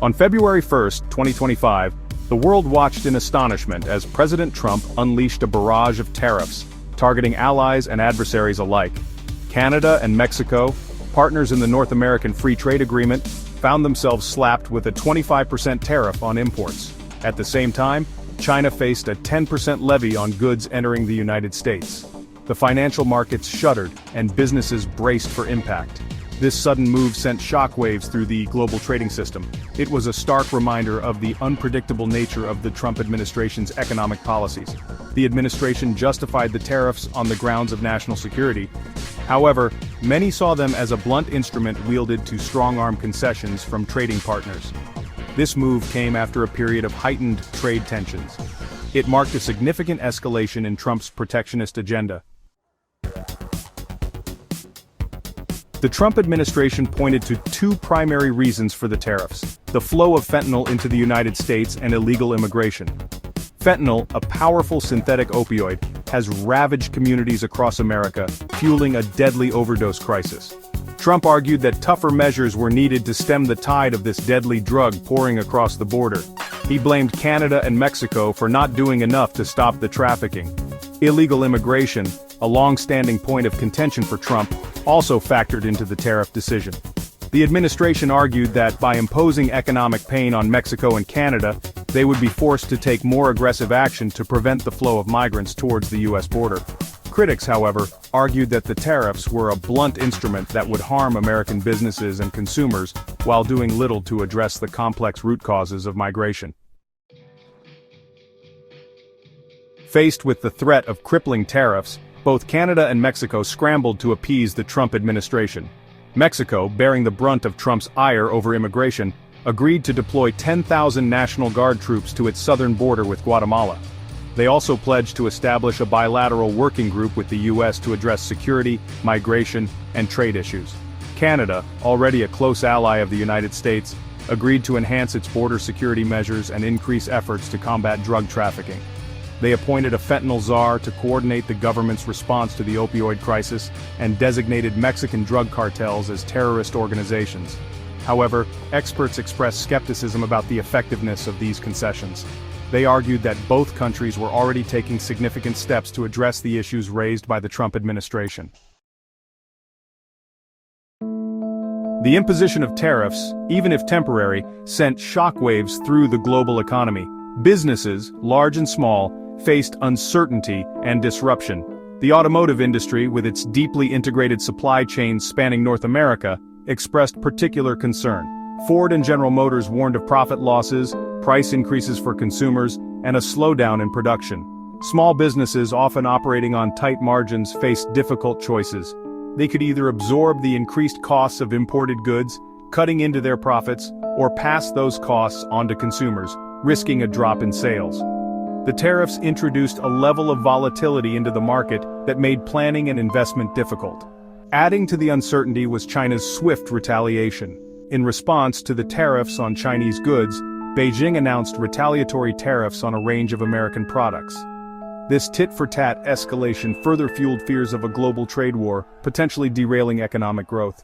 On February 1, 2025, the world watched in astonishment as President Trump unleashed a barrage of tariffs, targeting allies and adversaries alike. Canada and Mexico, partners in the North American Free Trade Agreement, found themselves slapped with a 25% tariff on imports. At the same time, China faced a 10% levy on goods entering the United States. The financial markets shuddered, and businesses braced for impact. This sudden move sent shockwaves through the global trading system. It was a stark reminder of the unpredictable nature of the Trump administration's economic policies. The administration justified the tariffs on the grounds of national security. However, many saw them as a blunt instrument wielded to strong-arm concessions from trading partners. This move came after a period of heightened trade tensions. It marked a significant escalation in Trump's protectionist agenda. The Trump administration pointed to two primary reasons for the tariffs: the flow of fentanyl into the United States and illegal immigration. Fentanyl, a powerful synthetic opioid, has ravaged communities across America, fueling a deadly overdose crisis. Trump argued that tougher measures were needed to stem the tide of this deadly drug pouring across the border. He blamed Canada and Mexico for not doing enough to stop the trafficking. Illegal immigration, a long-standing point of contention for Trump, also factored into the tariff decision. The administration argued that by imposing economic pain on Mexico and Canada, they would be forced to take more aggressive action to prevent the flow of migrants towards the U.S. border. Critics, however, argued that the tariffs were a blunt instrument that would harm American businesses and consumers while doing little to address the complex root causes of migration. Faced with the threat of crippling tariffs, both Canada and Mexico scrambled to appease the Trump administration. Mexico, bearing the brunt of Trump's ire over immigration, agreed to deploy 10,000 National Guard troops to its southern border with Guatemala. They also pledged to establish a bilateral working group with the U.S. to address security, migration, and trade issues. Canada, already a close ally of the United States, agreed to enhance its border security measures and increase efforts to combat drug trafficking. They appointed a fentanyl czar to coordinate the government's response to the opioid crisis and designated Mexican drug cartels as terrorist organizations. However, experts expressed skepticism about the effectiveness of these concessions. They argued that both countries were already taking significant steps to address the issues raised by the Trump administration. The imposition of tariffs, even if temporary, sent shockwaves through the global economy. Businesses, large and small, faced uncertainty and disruption. The automotive industry, with its deeply integrated supply chains spanning North America, expressed particular concern. Ford and General Motors warned of profit losses, price increases for consumers, and a slowdown in production. Small businesses, often operating on tight margins, faced difficult choices. They could either absorb the increased costs of imported goods, cutting into their profits, or pass those costs on to consumers, risking a drop in sales. The tariffs introduced a level of volatility into the market that made planning and investment difficult. Adding to the uncertainty was China's swift retaliation. In response to the tariffs on Chinese goods, Beijing announced retaliatory tariffs on a range of American products. This tit-for-tat escalation further fueled fears of a global trade war, potentially derailing economic growth.